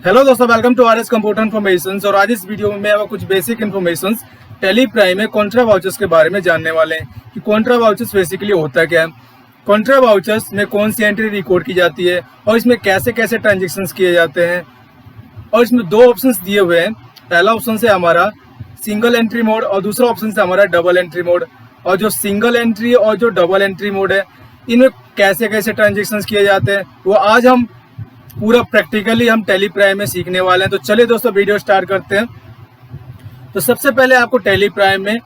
Hello दोस्तों, welcome to RS computer information. और आज इस वीडियो में मैं आपको कुछ बेसिक इन्फॉर्मेशन टेली प्राइम में कॉन्ट्रा वाउचर्स के बारे में जानने वाले हैं कि कॉन्ट्रा वाउचर्स बेसिकली होता क्या है, कॉन्ट्रा वाउचर्स में कौन सी एंट्री रिकॉर्ड की जाती है और इसमें कैसे कैसे ट्रांजेक्शन्स किए जाते हैं। और इसमें दो ऑप्शंस दिए हुए हैं। पहला ऑप्शन है हमारा सिंगल एंट्री मोड और दूसरा ऑप्शन है हमारा डबल एंट्री मोड। और जो सिंगल एंट्री और जो डबल एंट्री मोड है, इनमें कैसे कैसे ट्रांजेक्शन्स किए जाते हैं वो आज हम पूरा प्रैक्टिकली हम टेली प्राइम में सीखने वाले हैं। तो चलिए दोस्तों वीडियो स्टार्ट करते हैं। तो सबसे पहले आपको टेली प्राइम में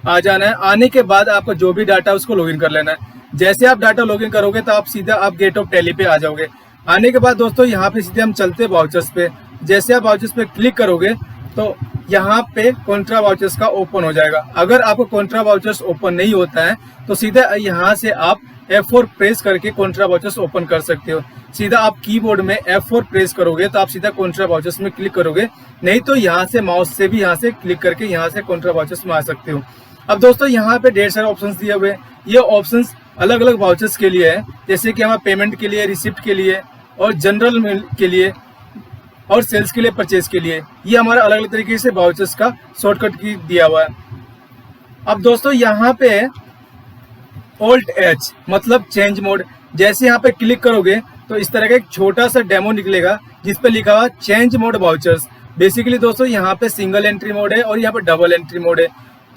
आ जाना है। आने के बाद आपका जो भी डाटा उसको लॉगिन कर लेना है। जैसे आप डाटा लॉगिन करोगे तो आप सीधा आप गेट ऑफ टेली पे आ जाओगे। आने के बाद दोस्तों यहाँ पे सीधे हम चलते हैं वाउचर्स पे। जैसे आप वाउचर्स पे क्लिक करोगे तो यहाँ पे कॉन्ट्रा वाउचर्स का ओपन हो जाएगा। अगर आपको कॉन्ट्रा वाउचर्स ओपन नहीं होता है तो सीधा यहाँ से आप F4 प्रेस करके कॉन्ट्रा वाउचर्स ओपन कर सकते हो। सीधा आप कीबोर्ड में F4 प्रेस करोगे तो आप सीधा कॉन्ट्रा वाउचर्स में क्लिक करोगे, नहीं तो यहाँ से माउस से भी यहाँ से क्लिक करके यहाँ से कॉन्ट्रा वाउचर्स में आ सकते हो। अब दोस्तों यहाँ पे ढेर सारे ऑप्शंस दिए हुए हैं। ये ऑप्शंस अलग अलग वाउचर्स के लिए है, जैसे कि हमारे पेमेंट के लिए, रिसिप्ट के लिए और जनरल के लिए और सेल्स के लिए, परचेज के लिए। ये हमारा अलग अलग तरीके से वाउचर्स का शॉर्टकट की दिया हुआ है। अब दोस्तों यहाँ पे Alt H मतलब चेंज मोड, जैसे यहाँ पे क्लिक करोगे तो इस तरह का एक छोटा सा डेमो निकलेगा जिस पे लिखा हुआ चेंज मोड वाउचर्स। बेसिकली दोस्तों यहाँ पे सिंगल एंट्री मोड है और यहाँ पे डबल एंट्री मोड है।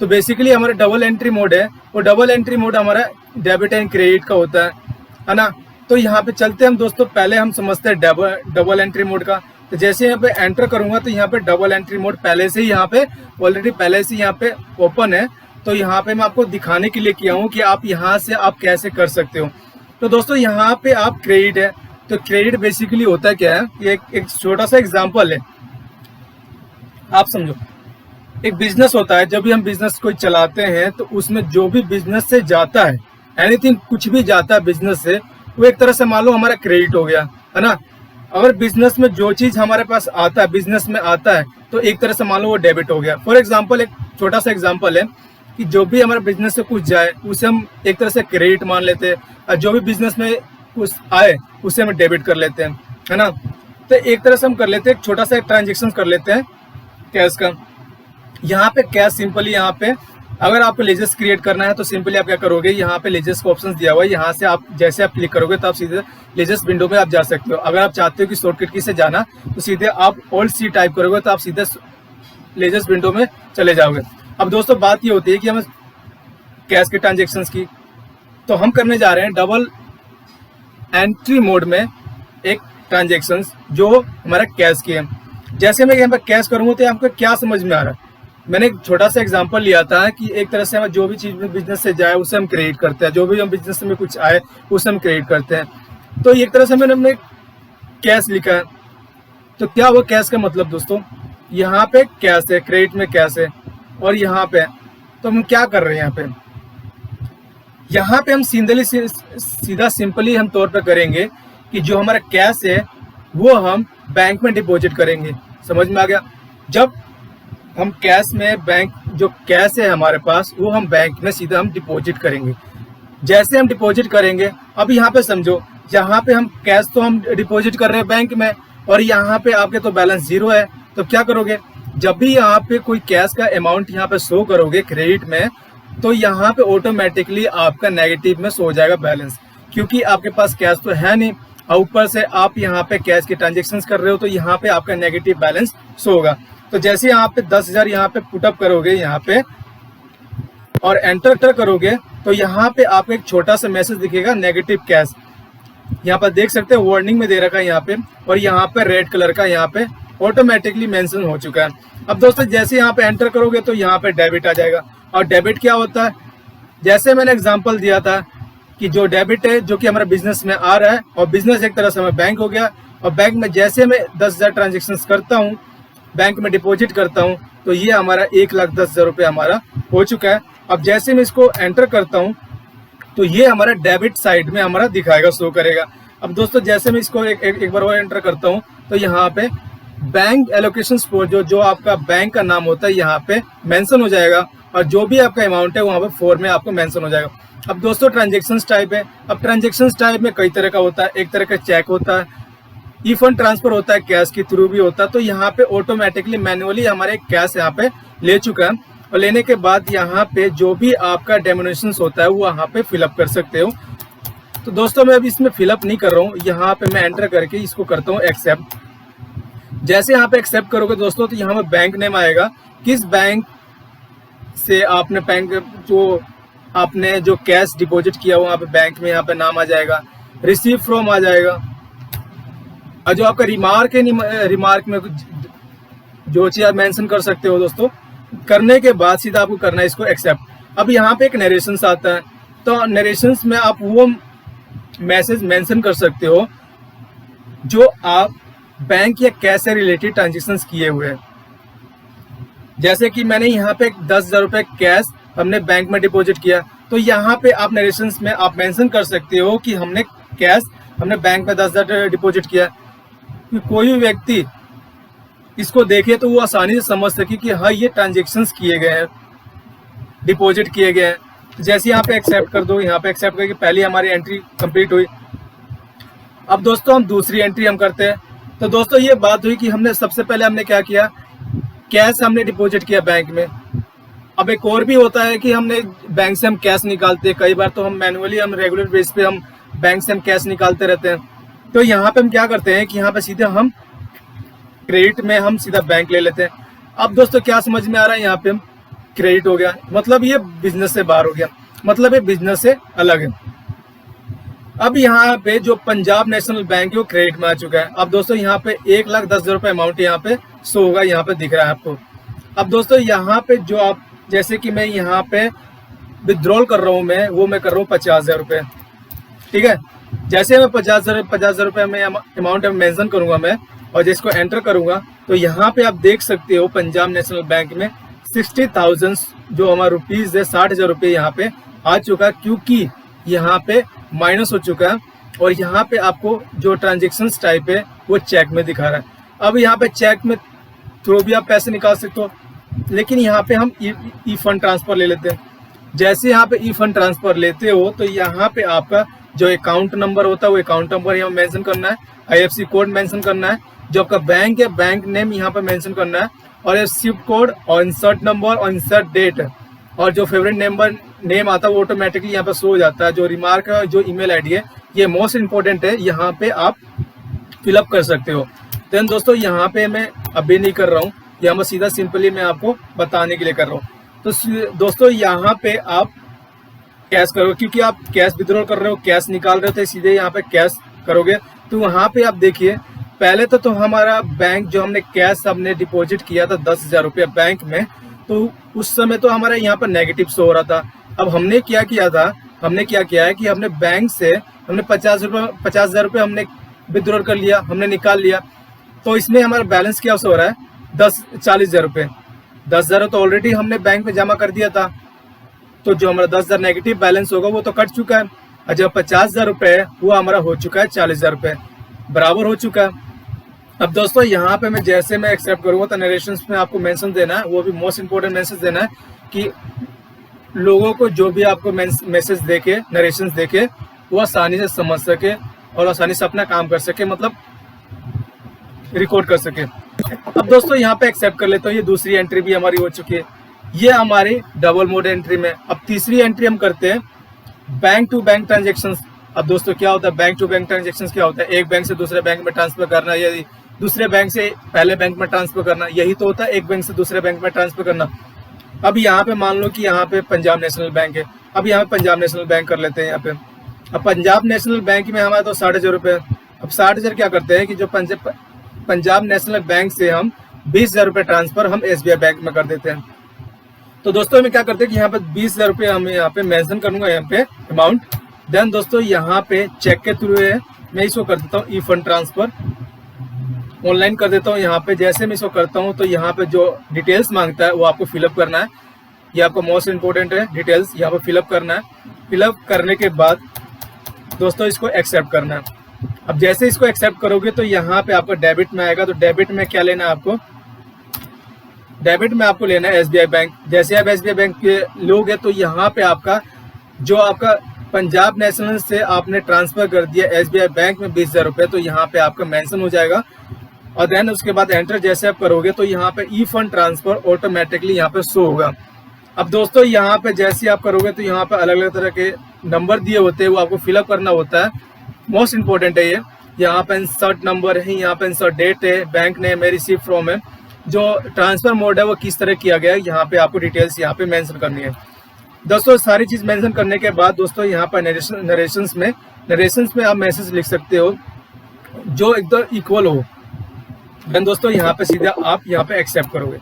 तो बेसिकली हमारा डबल एंट्री मोड है, वो डबल एंट्री मोड हमारा डेबिट एंड क्रेडिट का होता है ना। तो यहाँ पे चलते हैं हम दोस्तों, पहले हम समझते हैं डबल एंट्री मोड का। तो जैसे यहाँ पे एंटर करूंगा तो यहाँ पे डबल एंट्री मोड पहले से ही यहाँ पे ऑलरेडी पहले से यहाँ पे ओपन है। तो यहाँ पे मैं आपको दिखाने के लिए किया हूँ कि आप यहाँ से आप कैसे कर सकते हो। तो दोस्तों यहाँ पे आप क्रेडिट है, तो क्रेडिट बेसिकली होता क्या है, ये एक छोटा सा एग्जांपल है, आप समझो। एक बिजनेस होता है, जब भी हम बिजनेस कोई चलाते हैं तो उसमें जो भी बिजनेस से जाता है, एनीथिंग कुछ भी जाता है बिजनेस से, वो एक तरह से मान लो हमारा क्रेडिट हो गया, है ना। अगर बिजनेस में जो चीज हमारे पास आता है, बिजनेस में आता है, तो एक तरह से मान लो वो डेबिट हो गया। फॉर एग्जाम्पल एक छोटा सा एग्जाम्पल है कि जो भी हमारे बिजनेस से कुछ जाए उसे हम एक तरह से क्रेडिट मान लेते हैं, और जो भी बिजनेस में कुछ आए उसे हम डेबिट कर लेते हैं, है ना। तो एक तरह से हम कर लेते हैं, एक छोटा सा ट्रांजेक्शन कर लेते हैं कैश का। यहाँ पे कैश सिंपली यहाँ पे अगर आपको लेजर्स क्रिएट करना है तो सिंपली आप क्या करोगे, यहाँ पे लेजर्स का ऑप्शन दिया हुआ है, यहाँ से आप जैसे आप क्लिक करोगे तो आप सीधे लेजर्स विंडो में आप जा सकते हो। अगर आप चाहते हो कि शॉर्टकट की से जाना तो सीधे आप Alt C टाइप करोगे तो आप सीधे लेजर्स विंडो में चले जाओगे। अब दोस्तों बात ये होती है कि हमें कैश के ट्रांजेक्शन्स की, तो हम करने जा रहे हैं डबल एंट्री मोड में एक ट्रांजेक्शन्स जो हमारा कैश की है। जैसे मैं यहाँ पर कैश करूँगा तो आपको क्या समझ में आ रहा है, मैंने एक छोटा सा एग्जांपल लिया था कि एक तरह से हम जो भी चीज बिजनेस से जाए उसे हम क्रेडिट करते हैं, जो भी हम बिजनेस में कुछ आए उसे हम क्रेडिट करते हैं। तो एक तरह से मैंने कैश लिखा है। तो क्या हुआ कैश का मतलब दोस्तों, यहाँ पे कैश है, क्रेडिट में कैश है, और यहाँ पे तो हम क्या कर रहे हैं, यहाँ पे हम सीधा सिंपली हम तौर पे करेंगे कि जो हमारा कैश है वो हम बैंक में डिपॉजिट करेंगे। समझ में आ गया। जब हम कैश में बैंक जो कैश है हमारे पास वो हम बैंक में सीधा हम डिपॉजिट करेंगे। जैसे हम डिपॉजिट करेंगे, अब यहाँ पे समझो, यहाँ पे हम कैश तो हम डिपॉजिट कर रहे हैं बैंक में, और यहाँ पे आपके तो बैलेंस 0 है। तो क्या करोगे, जब भी यहाँ पे कोई कैश का अमाउंट यहाँ पे शो करोगे क्रेडिट में, तो यहाँ पे ऑटोमेटिकली आपका नेगेटिव में शो हो जाएगा बैलेंस, क्योंकि आपके पास कैश तो है नहीं और ऊपर से आप यहाँ पे कैश के ट्रांजेक्शन्स कर रहे हो, तो यहाँ पे आपका नेगेटिव बैलेंस शो होगा। तो जैसे यहाँ पे 10,000 यहाँ पे पुटअप करोगे यहाँ पे और एंटर करोगे तो यहाँ पे आपको एक छोटा सा मैसेज दिखेगा नेगेटिव कैश। यहाँ पर देख सकते हैं वार्निंग में दे रखा है यहाँ पे, और यहाँ पे रेड कलर का यहाँ पे ऑटोमेटिकली मेंशन हो चुका है। अब दोस्तों जैसे यहाँ पे एंटर करोगे तो यहाँ पे डेबिट आ जाएगा। और डेबिट क्या होता है, जैसे मैंने एग्जांपल दिया था कि जो डेबिट है जो कि हमारा बिजनेस में आ रहा है, और बिजनेस एक तरह से हमारा बैंक हो गया, और बैंक में जैसे मैं 10,000 ट्रांजेक्शन करता हूँ, बैंक में डिपॉजिट करता हूँ, तो ये हमारा 1,10,000 रुपये हमारा हो चुका है। अब जैसे मैं इसको एंटर करता हूँ तो ये हमारा डेबिट साइड में हमारा दिखाएगा, शो करेगा। अब दोस्तों जैसे मैं इसको एक बार और एंटर करता हूँ तो यहाँ पे बैंक एलोकेशन फॉर जो आपका बैंक का नाम होता है यहाँ पे मेंशन हो जाएगा, और जो भी आपका अमाउंट है वहाँ पे 4 में आपको मेंशन हो जाएगा। अब दोस्तों ट्रांजेक्शन टाइप है। अब ट्रांजेक्शन टाइप में कई तरह का होता है। एक तरह का चेक होता है, ई फंड ट्रांसफर होता है कैश के थ्रू भी होता है। तो यहाँ पे ऑटोमेटिकली मैनुअली हमारे कैश यहाँ पे ले चुका है, और लेने के बाद यहाँ पे जो भी आपका डेमोनेशन होता है वो यहाँ पे फिलअप कर सकते हो। तो दोस्तों मैं अभी इसमें फिलअप नहीं कर रहा हूँ, यहाँ पे मैं एंटर करके इसको करता हूँ एक्सेप्ट। जैसे यहाँ पे एक्सेप्ट करोगे दोस्तों तो यहाँ पे बैंक नेम आएगा, किस बैंक से आपने आपने जो कैश डिपॉजिट किया हो वहाँ पे बैंक में यहाँ पे नाम आ जाएगा, रिसीव फ्रॉम आ जाएगा, और जो आपका रिमार्क है रिमार्क में जो चीज आप मेंशन कर सकते हो दोस्तों। करने के बाद सीधा आपको करना है इसको एक्सेप्ट। अब यहाँ पे एक नरेशंस आता है, तो नरेशंस में आप वो मैसेज मेंशन कर सकते हो जो आप बैंक या कैश से रिलेटेड ट्रांजेक्शन्स किए हुए हैं। जैसे कि मैंने यहाँ पे 10,000 रुपये कैश हमने बैंक में डिपॉजिट किया, तो यहाँ पे आप नरेशंस में आप मेंशन कर सकते हो कि हमने बैंक में 10,000 डिपॉजिट किया। कोई भी व्यक्ति इसको देखे तो वो आसानी से समझ सके कि हाँ ये ट्रांजेक्शन्स किए गए हैं, डिपॉजिट किए गए हैं। तो जैसे यहाँ पे एक्सेप्ट कर दो, यहाँ पे एक्सेप्ट करके पहली हमारी एंट्री कंप्लीट हुई। अब दोस्तों हम दूसरी एंट्री हम करते हैं। तो दोस्तों ये बात हुई कि हमने सबसे पहले हमने क्या किया, कैश हमने डिपॉजिट किया बैंक में। अब एक और भी होता है कि हमने बैंक से हम कैश निकालते हैं, कई बार तो हम मैनुअली हम रेगुलर बेस पे हम बैंक से हम कैश निकालते रहते हैं। तो यहाँ पे हम क्या करते हैं कि यहाँ पे सीधे हम क्रेडिट में हम सीधा बैंक ले लेते हैं। अब दोस्तों क्या समझ में आ रहा है, यहाँ पे हम क्रेडिट हो गया, मतलब ये बिजनेस से बाहर हो गया, मतलब ये बिजनेस से अलग है। अब यहाँ पे जो पंजाब नेशनल बैंक है वो क्रेडिट में आ चुका है। अब दोस्तों यहाँ पे 1,10,000 रुपये अमाउंट यहाँ पे शो होगा, यहाँ पे दिख रहा है आपको। अब दोस्तों यहाँ पे जो आप जैसे कि मैं यहाँ पे विड्रॉल कर रहा हूँ मैं कर रहा हूँ 50,000 रुपये, ठीक है। जैसे मैं 50,000 रुपये में अमाउंट मेंशन करूंगा मैं, और जिसको एंटर करूंगा तो यहाँ पे आप देख सकते हो पंजाब नेशनल बैंक में 60,000 जो हमारा रुपीज है 60,000 रुपये यहाँ पे आ चुका है, क्योंकि यहाँ पे माइनस हो चुका है। और यहाँ पे आपको जो ट्रांजेक्शन टाइप है वो चेक में दिखा रहा है। अब यहाँ पे चेक में थ्रू भी आप पैसे निकाल सकते हो, लेकिन यहाँ पे हम ई फंड ट्रांसफर ले लेते हैं। जैसे यहाँ पे ई फंड ट्रांसफर लेते हो तो यहाँ पे आपका जो अकाउंट नंबर होता है वो अकाउंट नंबर यहाँ मेंशन करना है, IFSC कोड मेंशन करना है, जो आपका बैंक है बैंक नेम यहाँ पे मेंशन करना है, और ये स्विफ्ट कोड और इंसर्ट नंबर और इंसर्ट डेट, और जो फेवरेट नेम आता है वो ऑटोमेटिकली यहाँ पे शो हो जाता है। जो रिमार्क है, जो ईमेल आईडी है, ये मोस्ट इंपॉर्टेंट है, यहाँ पे आप फिलअप कर सकते हो। देन दोस्तों यहाँ पे मैं अभी नहीं कर रहा हूँ, यहाँ मैं सीधा सिंपली मैं आपको बताने के लिए कर रहा हूँ। तो दोस्तों यहाँ पे आप कैश करोगे, क्योंकि आप कैश विड्रॉल कर रहे हो, कैश निकाल रहे हो, तो सीधे यहाँ पे कैश करोगे। तो वहाँ पे आप देखिए पहले तो हमारा बैंक जो हमने कैश हमने डिपॉजिट किया था 10,000 रुपये बैंक में, तो उस समय तो हमारा यहाँ पर नेगेटिव शो हो रहा था। अब हमने क्या किया है कि हमने बैंक से हमने 50,000 रुपये हमने विड्रॉल कर लिया, हमने निकाल लिया। तो इसमें हमारा बैलेंस क्या हो रहा है 40,000 रुपये। 10,000 तो ऑलरेडी हमने बैंक में जमा कर दिया था, तो जो हमारा 10,000 नेगेटिव बैलेंस होगा वो तो कट चुका है, और जब 50,000 रुपये है वो हमारा हो चुका है 40,000 रुपये बराबर हो चुका है। अब दोस्तों यहाँ पे मैं जैसे मैं एक्सेप्ट करूँगा तो नरेशंस में आपको मेंशन देना है, वो भी मोस्ट इंपोर्टेंट मैसेज देना है कि लोगों को जो भी आपको मैसेज देके नरेशंस देके वो आसानी से समझ सके और आसानी से अपना काम कर सके, मतलब रिकॉर्ड कर सके। अब दोस्तों यहाँ पे एक्सेप्ट कर लेते हो, ये दूसरी एंट्री भी हमारी हो चुकी है, ये हमारी डबल मोड एंट्री में। अब तीसरी एंट्री हम करते हैं बैंक टू बैंक ट्रांजेक्शन्स। अब दोस्तों क्या होता है बैंक टू बैंक ट्रांजेक्शन्स, क्या होता है एक बैंक से दूसरे बैंक में ट्रांसफर करना, या दूसरे बैंक से पहले बैंक में ट्रांसफर करना, यही तो होता है एक बैंक से दूसरे बैंक में ट्रांसफर करना। अब यहाँ पे मान लो कि यहाँ पे पंजाब नेशनल बैंक है, अब यहाँ पे पंजाब नेशनल बैंक कर लेते हैं यहाँ पे। अब पंजाब नेशनल बैंक में हमारा तो 60,000 रुपये। अब 60,000 क्या करते हैं कि जो पंजाब नेशनल बैंक से हम 20,000 रुपये ट्रांसफर हम SBI बैंक में कर देते हैं। तो दोस्तों हमें क्या करते हैं कि यहाँ पे 20,000 रुपये हम यहाँ पे मेंशन करूंगा यहाँ पे अमाउंट। देन दोस्तों यहाँ पे चेक के थ्रू है मैं इसको कर देता हूँ ई फंड ट्रांसफर, ऑनलाइन कर देता हूँ। यहाँ पे जैसे मैं इसको करता हूँ तो यहाँ पे जो डिटेल्स मांगता है वो आपको फिलअप करना है, ये आपको मोस्ट इंपोर्टेंट है, डिटेल्स यहाँ पे फिलअप करना है। फिलअप करने के बाद दोस्तों इसको एक्सेप्ट करना है। अब जैसे इसको एक्सेप्ट करोगे तो यहाँ पे आपको डेबिट में आएगा, तो डेबिट में क्या लेना है आपको, डेबिट में आपको लेना है SBI बैंक। जैसे आप SBI बैंक के लोग हैं तो यहाँ पे आपका जो आपका पंजाब नेशनल से आपने ट्रांसफर कर दिया SBI बैंक में 20,000 रुपये, तो यहाँ पे आपका मेंशन हो जाएगा। और देन उसके बाद एंटर जैसे आप करोगे तो यहाँ पे ई फंड ट्रांसफर ऑटोमेटिकली यहाँ पे शो होगा। अब दोस्तों यहाँ पे जैसे आप करोगे तो यहाँ पे अलग अलग तरह के नंबर दिए होते हैं, वो आपको फिलअप करना होता है। मोस्ट इंपॉर्टेंट है ये। यहाँ पे इंसर्ट नंबर है, यहाँ पे इंसर्ट डेट है, बैंक नेम है, रिसीव फ्रॉम है, जो ट्रांसफर मोड है वो किस तरह किया गया है, यहाँ पे आपको डिटेल्स यहाँ पे मेंशन करनी है। दोस्तों सारी चीज मेंशन करने के बाद दोस्तों यहाँ पर नरेशंस में आप मैसेज लिख सकते हो जो एकदम इक्वल हो। देन दोस्तों यहाँ पे सीधा आप यहाँ पे एक्सेप्ट करोगे।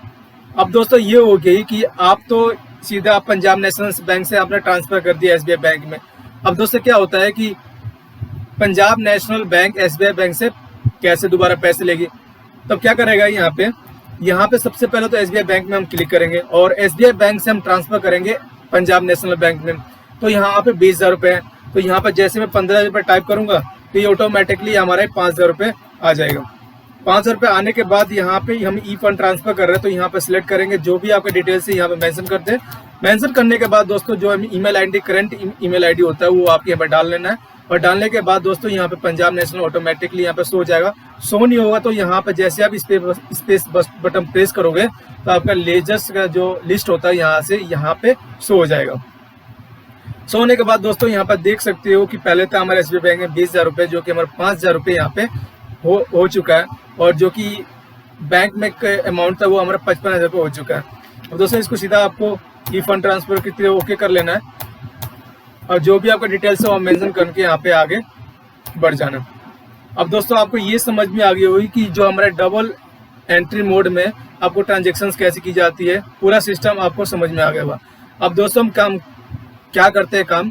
अब दोस्तों ये हो गई कि आप तो सीधा आप पंजाब नेशनल बैंक से आपने ट्रांसफर कर दिया SBI बैंक में। अब दोस्तों क्या होता है कि Punjab national bank SBI bank से कैसे दोबारा पैसे लेगी, तो क्या करेगा यहाँ पे सबसे पहले तो SBI बैंक में हम क्लिक करेंगे और SBI बैंक से हम ट्रांसफर करेंगे पंजाब नेशनल बैंक में। तो यहाँ पे 20,000 रुपये है, तो यहाँ पर जैसे मैं 15,000 रुपये टाइप करूंगा तो ये ऑटोमेटिकली हमारे 5,000 रुपये आ जाएगा। 5,000 रुपये आने के बाद यहाँ पे हम ई फंड ट्रांसफर कर रहे हैं, तो यहाँ पे सिलेक्ट करेंगे जो भी आपके डिटेल्स है यहाँ पे मेंशन करते हैं। मेंशन करने के बाद दोस्तों जो email ID current email ID होता है वो आपके यहाँ पे डाल लेना है। और डालने के बाद दोस्तों यहाँ पे पंजाब नेशनल ऑटोमेटिकली यहाँ पे शो हो जाएगा। शो नहीं होगा तो यहाँ पे जैसे आप स्पेस बटन प्रेस करोगे तो आपका लेजर्स का जो लिस्ट होता है यहाँ से यहाँ पे शो हो जाएगा। शो होने के बाद दोस्तों यहाँ पर देख सकते हो कि पहले तो हमारे SBI बैंक में 20,000 रुपये जो कि हमारे 5,000 रुपये यहाँ पे हो चुका है, और जो कि बैंक में अमाउंट था वो हमारा 55,000 रुपये हो चुका है। अब दोस्तों इसको सीधा आपको ई फंड ट्रांसफर के लिए ओके कर लेना है और जो भी आपका डिटेल्स है वो मेंशन करके यहाँ पे आगे बढ़ जाना। अब दोस्तों आपको ये समझ में आ गई होगी कि जो हमारा डबल एंट्री मोड में आपको ट्रांजेक्शन्स कैसे की जाती है, पूरा सिस्टम आपको समझ में आ गया होगा। अब दोस्तों हम काम क्या करते हैं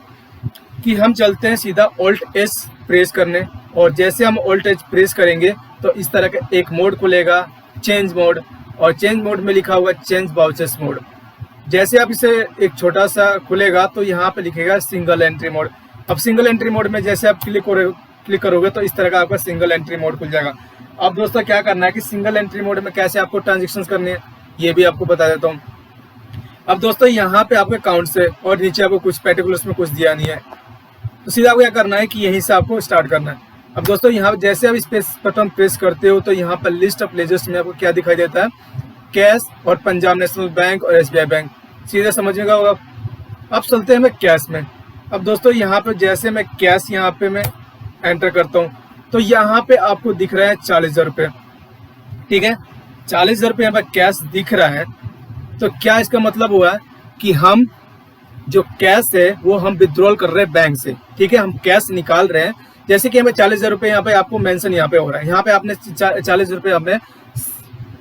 कि हम चलते हैं सीधा Alt+S प्रेस करने, और जैसे हम Alt+S प्रेस करेंगे तो इस तरह का एक मोड खुलेगा, चेंज मोड, और चेंज मोड में लिखा हुआ चेंज वाउचर्स मोड। जैसे आप इसे एक छोटा सा खुलेगा तो यहाँ पे लिखेगा सिंगल एंट्री मोड। अब सिंगल एंट्री मोड में जैसे आप क्लिक करोगे तो इस तरह का आपका सिंगल एंट्री मोड खुल जाएगा। अब दोस्तों क्या करना है कि सिंगल एंट्री मोड में कैसे आपको ट्रांजेक्शन्स करनी है ये भी आपको बता देता हूँ। अब दोस्तों यहाँ पे आपके अकाउंट से और नीचे आपको कुछ पर्टिकुलर्स में कुछ दिया नहीं है, तो सीधा आपको क्या करना है कि यहीं से आपको स्टार्ट करना है। अब दोस्तों यहाँ जैसे आप इस बटन प्रेस करते हो तो यहाँ पर लिस्ट ऑफ लेजर्स में आपको क्या दिखाई देता है, कैश और पंजाब नेशनल बैंक और SBI बैंक। सीधे समझिएगा होगा। अब चलते हैं मैं कैश में। अब दोस्तों यहाँ पे जैसे मैं कैश यहाँ पे मैं एंटर करता हूँ तो यहाँ पे आपको दिख रहा है 40,000 रुपये। ठीक है, 40,000 रुपये यहाँ पे कैश दिख रहा है। तो क्या इसका मतलब हुआ कि हम जो कैश है वो हम विड्रॉल कर रहे हैं बैंक से। ठीक है, हम कैश निकाल रहे हैं। जैसे कि हमें 40,000 रुपये यहाँ पे आपको मेंशन यहाँ पे हो रहा है, यहाँ पे आपने 40,000 रुपये आपने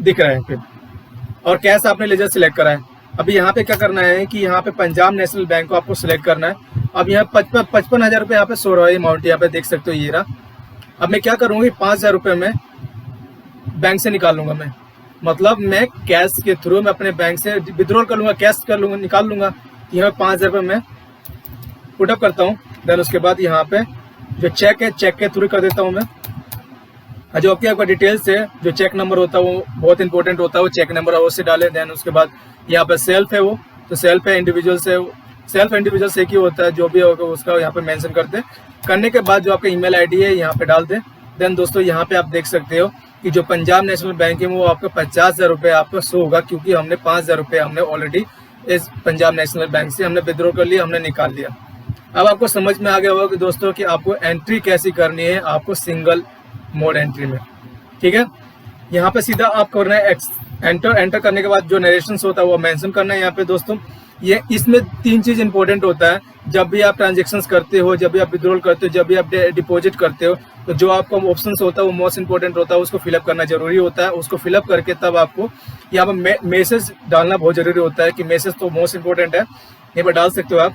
दिख रहा है फिर, और कैश आपने लेजर सिलेक्ट करा है। अभी यहाँ पे क्या करना है कि यहाँ पे पंजाब नेशनल बैंक को आपको सिलेक्ट करना है। अब यहाँ 55,000 रुपये यहाँ पे शो रहा है अमाउंट, यहाँ पे देख सकते हो ये रहा। अब मैं क्या करूँगी 5,000 रुपये में बैंक से निकाल लूंगा मैं, मतलब मैं कैश के थ्रू मैं अपने बैंक से विड्रॉल कर लूंगा, कैश कर लूंगा, निकाल लूंगा। यहाँ 5,000 रुपये मैं पुटअप करता हूँ। देन उसके बाद यहाँ पे जो चेक है चेक के थ्रू कर देता हूँ मैं। जो आपका डिटेल्स है, जो चेक नंबर होता है वो बहुत इंपॉर्टेंट होता है, वो चेक नंबर अवश्य डालें। देन उसके बाद यहाँ पे सेल्फ है वो, तो सेल्फ है, इंडिविजुअल से सेल्फ इंडिविजुअल से एक ही होता है, जो भी होगा उसका यहाँ पे मेंशन करते हैं। करने के बाद जो आपका ईमेल आईडी है यहाँ पे डाल दें। देन दोस्तों यहाँ पे आप देख सकते हो कि जो पंजाब नेशनल बैंक है वो आपका 50,000 रुपये आपका शो होगा, क्योंकि हमने 5,000 रुपये हमने ऑलरेडी इस पंजाब नेशनल बैंक से हमने विड्रॉ कर लिया, हमने निकाल लिया। अब आपको समझ में आ गया होगा कि दोस्तों कि आपको एंट्री कैसी करनी है, आपको सिंगल मोड एंट्री में। ठीक है, यहाँ पे सीधा आप करना है एंटर करने के बाद जो नरेशंस होता है वो मेंशन करना है यहाँ पे। दोस्तों ये इसमें 3 चीज इंपॉर्टेंट होता है। जब भी आप ट्रांजेक्शन्स करते हो, जब भी आप विड्रॉल करते हो, जब भी आप डिपॉजिट करते हो, तो जो आपका ऑप्शंस होता है वो मोस्ट इंपॉर्टेंट होता है, उसको फिलअप करना जरूरी होता है। उसको फिलअप करके तब आपको यहाँ पर मैसेज डालना बहुत जरूरी होता है, कि मैसेज तो मोस्ट इंपॉर्टेंट है, यहाँ पर डाल सकते हो आप।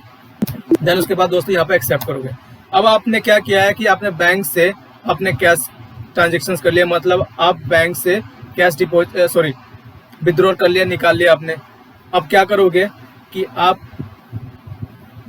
देन उसके बाद दोस्तों यहाँ पे एक्सेप्ट करोगे। अब आपने क्या किया है कि आपने बैंक से अपने कैश ट्रांजेक्शन्स कर लिया, मतलब आप बैंक से कैश विड्रॉल कर लिया, निकाल लिया आपने। अब क्या करोगे कि आप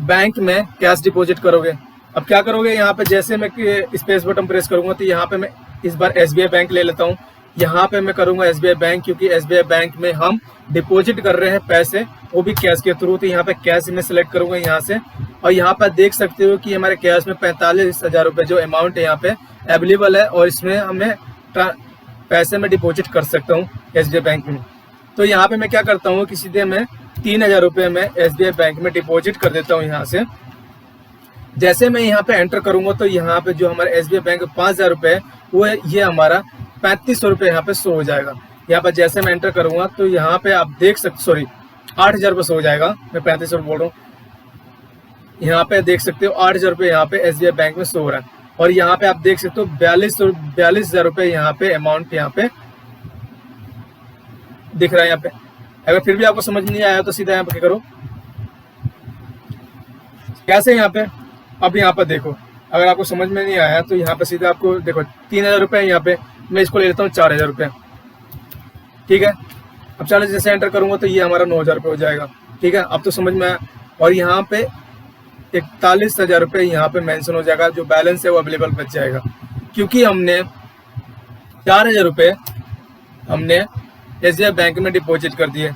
बैंक में कैश डिपॉजिट करोगे। अब क्या करोगे, यहाँ पे जैसे मैं स्पेस बटन प्रेस करूंगा तो यहाँ पे मैं इस बार SBI बैंक ले लेता हूँ। यहाँ पे मैं करूंगा SBI बैंक, क्योंकि SBI बैंक में हम डिपॉजिट कर रहे हैं पैसे, वो भी कैश के थ्रू। तो यहाँ पे कैश में सिलेक्ट करूंगा यहाँ से, और यहाँ पर देख सकते हो कि हमारे कैश में 45,000 रुपये जो अमाउंट है यहाँ पे अवेलेबल है, और इसमें हमें पैसे में डिपॉजिट कर सकता हूँ SBI बैंक में। तो यहाँ पे मैं क्या करता हूँ कि सीधे मैं 3,000 रुपये में SBI बैंक में डिपॉजिट कर देता हूँ यहाँ से। जैसे मैं यहाँ पे एंटर करूंगा तो यहाँ पे जो हमारे SBI बैंक 5,000 रुपये वो है, ये हमारा 3,500 रुपये यहाँ पे शो हो जाएगा। यहाँ पर जैसे मैं एंटर करूंगा तो यहाँ पे आप देख सकते, सॉरी 8,000 रुपये शो हो जाएगा, मैं 3,500 बोल रहा हूँ। यहाँ पे देख सकते हो 8,000 रुपये यहाँ पे SBI बैंक में शो हो रहा है, और यहाँ पे आप देख सकते हो 42,000 रुपये यहाँ पे अमाउंट यहाँ पे दिख रहा है यहाँ पे। अगर फिर भी आपको समझ नहीं आया तो सीधा यहाँ पे क्या करो, कैसे यहाँ पे, अब यहाँ पर देखो, अगर आपको समझ में नहीं आया तो यहाँ पे सीधा आपको देखो 3,000 रुपये यहाँ पे, मैं इसको ले लेता हूँ 4,000 रुपये, ठीक है। अब 40 जैसे एंटर करूंगा तो ये हमारा 9,000 रुपये हो जाएगा, ठीक है। अब तो समझ में आया। और यहाँ पे 41,000 रुपये यहाँ पे मेंशन हो जाएगा, जो बैलेंस है वो अवेलेबल बच जाएगा, क्योंकि हमने 4,000 रुपये हमने SBI बैंक में डिपॉजिट कर दिए।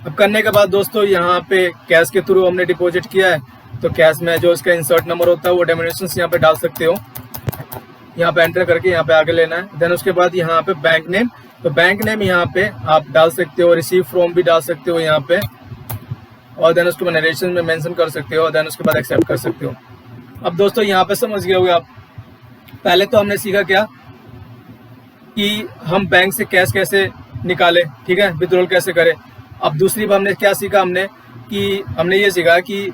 अब करने के बाद दोस्तों यहाँ पे कैश के थ्रू हमने डिपॉजिट किया है, तो कैश में जो इसका इंसर्ट नंबर होता है वो डेमोनेशन यहाँ पे डाल सकते हो, यहाँ पे एंटर करके यहाँ पे आगे लेना है। देन उसके बाद यहाँ पे बैंक नेम, तो बैंक नेम यहाँ पे आप डाल सकते हो, रिसीव फ्रॉम भी डाल सकते हो यहाँ पे, और देन उसके बाद नरेशन में मेंशन कर सकते हो, और देन उसके बाद एक्सेप्ट कर सकते हो। अब दोस्तों यहाँ पे समझ गए होंगे आप, पहले तो हमने सीखा क्या कि हम बैंक से कैश कैसे निकाले, ठीक है, विड्रॉल कैसे करें। अब दूसरी बार हमने क्या सीखा, हमने ये सीखा कि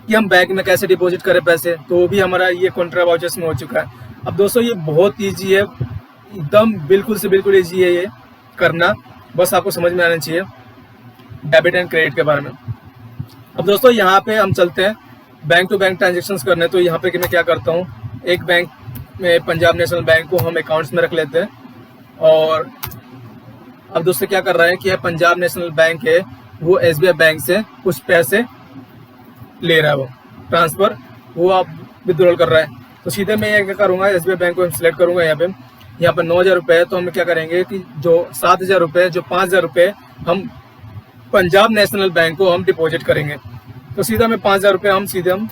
हम बैंक में कैसे डिपॉजिट करें पैसे, तो वो भी हमारा ये कॉन्ट्रा वाउचर्स में हो चुका है। अब दोस्तों ये बहुत ईजी है, एकदम बिल्कुल से बिल्कुल ईजी है ये करना, बस आपको समझ में आना चाहिए डेबिट एंड क्रेडिट के बारे में। अब दोस्तों यहाँ पे हम चलते हैं बैंक टू बैंक ट्रांजेक्शन्स करने। तो यहाँ पे मैं क्या करता हूँ, एक बैंक में पंजाब नेशनल बैंक को हम अकाउंट्स में रख लेते हैं, और अब दोस्तों क्या कर रहा है कि यह पंजाब नेशनल बैंक है, वो SBI बैंक से कुछ पैसे ले रहा है, वो ट्रांसफर, वो आप विड्रॉल कर रहा है। तो सीधे मैं ये क्या करूँगा, SBI बैंक को सिलेक्ट करूँगा, यहाँ पे 9,000 रुपये है, तो हम क्या करेंगे कि जो 7,000 रुपये, जो 5,000 रुपये हम पंजाब नेशनल बैंक को हम डिपॉजिट करेंगे। तो सीधा में 5,000 रुपये हम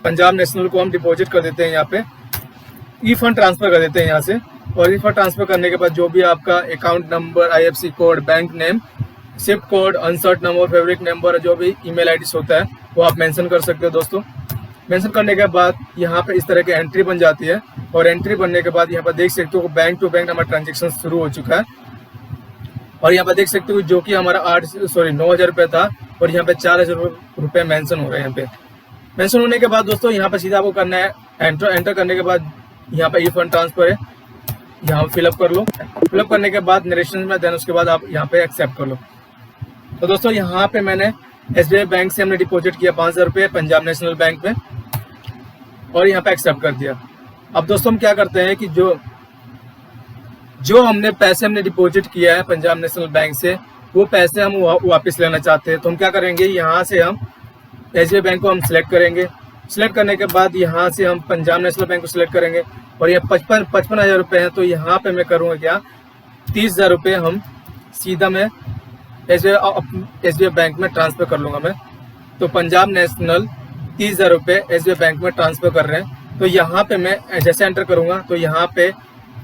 पंजाब नेशनल को हम डिपॉजिट कर देते हैं, यहाँ पे ई फंड ट्रांसफर कर देते हैं यहाँ से। और ई फंड ट्रांसफर करने के बाद जो भी आपका account number, IFSC code, bank name, swift code, अनसर्ट नंबर, फेवरेट नंबर, जो भी ईमेल आईडी होता है वो आप मेंशन कर सकते हो दोस्तों। मेंशन करने के बाद यहाँ पे इस तरह की एंट्री बन जाती है, और एंट्री बनने के बाद यहाँ पर देख सकते हो बैंक टू बैंक हमारा ट्रांजेक्शन शुरू हो चुका है। और यहाँ पर देख सकते हो जो कि हमारा 9,000 रुपये था, और यहाँ पे 4,000 रुपये मेंशन हो रहे हैं। यहाँ पे मेंशन होने के बाद दोस्तों यहाँ पे सीधा आपको करना है एंटर करने के बाद यहाँ पे ई फंड ट्रांसफर है, यहाँ फिलअप कर लो। फिलअप करने के बाद नरेशन में, देन उसके बाद आप यहाँ पे एक्सेप्ट कर लो। तो दोस्तों यहाँ पे मैंने SBI बैंक से हमने डिपॉजिट किया 5,000 रुपये पंजाब नेशनल बैंक में, और यहाँ पे एक्सेप्ट कर दिया। अब दोस्तों हम क्या करते हैं कि जो हमने पैसे डिपॉजिट किया है पंजाब नेशनल बैंक से, वो पैसे हम वापस लेना चाहते हैं। तो हम क्या करेंगे, यहाँ से हम SBI बैंक को हम सिलेक्ट करेंगे। सिलेक्ट करने के बाद यहाँ से हम पंजाब नेशनल बैंक को सिलेक्ट करेंगे, और ये 55,000 रुपये है, तो यहाँ पे मैं करूँगा क्या, 30,000 रुपये हम सीधा मैं SBI बैंक में ट्रांसफ़र कर लूँगा मैं। तो पंजाब नेशनल 30,000 रुपये SBI बैंक में ट्रांसफ़र कर रहे हैं। तो यहाँ पे मैं जैसे एंटर करूँगा तो यहाँ पे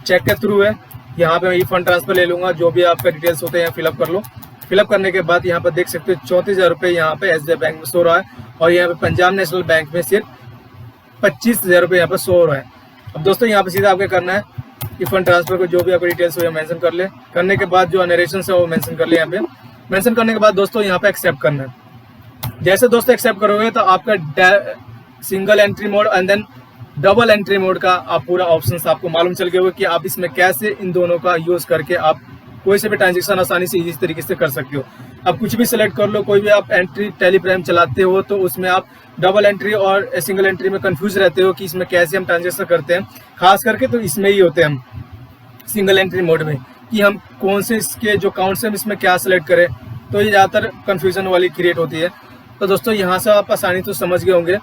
चेक के थ्रू है, यहाँ पे मैं ई फंड ट्रांसफ़र ले लूँगा, जो भी आपका डिटेल्स होते हैं यहाँ फिलअप कर लो। फिलअप करने के बाद यहाँ पर देख सकते हो 34,000 रुपये यहाँ पे SBI बैंक में शो रहा है, और यहाँ पे पंजाब नेशनल बैंक में सिर्फ 25,000 रुपये यहाँ पर शो हो रहा है। अब दोस्तों यहाँ पे सीधा आपको करना है ई फंड ट्रांसफर को जो भी आपको डिटेल्स हो मेंशन कर ले। करने के बाद जो नरेशन है वो मेंशन कर ले। यहाँ पे मेंशन करने के बाद दोस्तों यहाँ पे एक्सेप्ट करना है। जैसे दोस्तों एक्सेप्ट करोगे तो आपका single entry mode and then double entry mode का आप पूरा ऑप्शन आपको मालूम चल गया होगा कि आप इसमें कैसे इन दोनों का यूज करके आप कोई से भी ट्रांजेक्शन आसानी से इजी तरीके से कर सकते हो। आप कुछ भी सिलेक्ट कर लो, कोई भी आप एंट्री टेलीप्राइम चलाते हो तो उसमें आप डबल एंट्री और सिंगल एंट्री में कंफ्यूज रहते हो कि इसमें कैसे हम ट्रांजेक्शन करते हैं। खास करके तो इसमें ही होते हैं हम सिंगल एंट्री मोड में, कि हम कौन से इसके जो अकाउंट से हम इसमें क्या सिलेक्ट करें, तो ये ज़्यादातर कन्फ्यूजन वाली क्रिएट होती है। तो दोस्तों यहाँ से आप आसानी तो समझ गए होंगे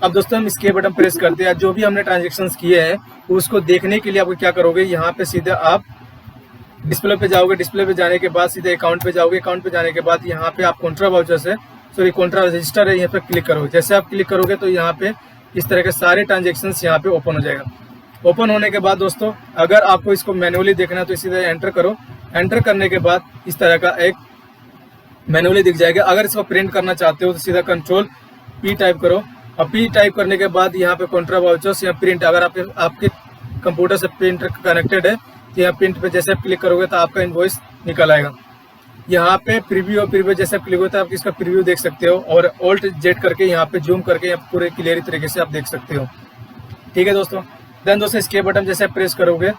अब दोस्तों हम इसके बटन प्रेस करते हैं। जो भी हमने ट्रांजेक्शन्स किए हैं उसको देखने के लिए आपको क्या करोगे, यहाँ पे सीधे आप डिस्प्ले पे जाओगे। डिस्प्ले पे जाने के बाद सीधे अकाउंट पे जाओगे। अकाउंट पे जाने के बाद यहाँ पे आप कॉन्ट्रा वाउचर्स है, सॉरी कॉन्ट्रा रजिस्टर है, यहाँ पे क्लिक करोगे। जैसे आप क्लिक करोगे तो यहाँ पे इस तरह के सारे ट्रांजेक्शन्स यहाँ पे ओपन हो जाएगा। ओपन होने के बाद दोस्तों अगर आपको इसको मैनुअली देखना है तो सीधे एंटर करो। एंटर करने के बाद इस तरह का एक मैनुअली दिख जाएगा। अगर इसको प्रिंट करना चाहते हो तो सीधा कंट्रोल P टाइप करो। और P टाइप करने के बाद यहाँ पे कॉन्ट्रा वाउचर्स या प्रिंट, अगर आपके कंप्यूटर से प्रिंटर कनेक्टेड है तो यहाँ प्रिंट पे जैसे आप क्लिक करोगे तो आपका इनवॉइस निकल आएगा। यहाँ पे प्रीव्यू और प्रीव्यू जैसे आप क्लिक होता है आप इसका प्रीव्यू देख सकते हो, और ऑल्ट जेड करके यहाँ पे जूम करके यहाँ पूरे क्लियर तरीके से आप देख सकते हो। ठीक है दोस्तों। देन दोस्तों इसके बटन जैसे आप प्रेस करोगे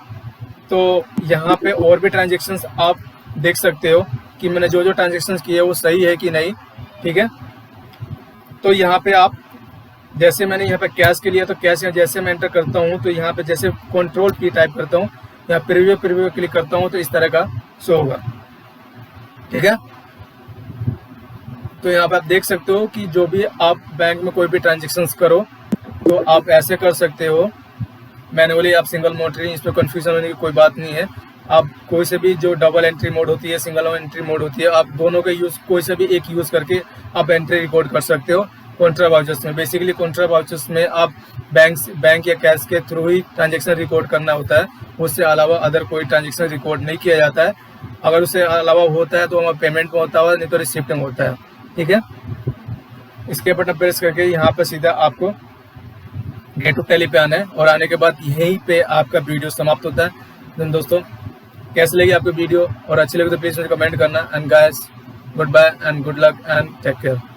तो यहाँ पे और भी ट्रांजेक्शन्स आप देख सकते हो कि मैंने जो ट्रांजेक्शन्स किए वो सही है कि नहीं। ठीक है, तो यहाँ पे आप जैसे मैंने यहाँ पे कैश के लिए तो कैश जैसे मैं एंटर करता हूँ तो यहाँ पे जैसे कंट्रोल P टाइप करता हूँ, यहाँ प्रीव्यू क्लिक करता हूँ तो इस तरह का शो होगा। ठीक है, तो यहाँ पे आप देख सकते हो कि जो भी आप बैंक में कोई भी ट्रांजेक्शन्स करो तो आप ऐसे कर सकते हो मैनुअली। आप सिंगल मोटरी, इसमें कन्फ्यूजन होने की कोई बात नहीं है। आप कोई से भी जो डबल एंट्री मोड होती है, सिंगल एंट्री मोड होती है, आप दोनों का यूज कोई से भी एक यूज करके आप एंट्री रिकॉर्ड कर सकते हो कॉन्ट्रा वाउचर्स में। बेसिकली कॉन्ट्रा वाउचर्स में आप बैंक या कैश के थ्रू ही ट्रांजेक्शन रिकॉर्ड करना होता है, उससे अलावा अदर कोई ट्रांजेक्शन रिकॉर्ड नहीं किया जाता है। अगर उससे अलावा होता है तो हमारा पेमेंट में होता है, नहीं तो रिसिप्ट में होता है। ठीक है, इसके बटन प्रेस करके यहाँ पे सीधा आपको गेट टू टैली पे आना है, और आने के बाद यहीं पे आपका वीडियो समाप्त होता है। दोस्तों कैसे लगी आपको वीडियो, और अच्छी लगी तो प्लीज मुझे कमेंट करना। And guys goodbye and good luck and take care.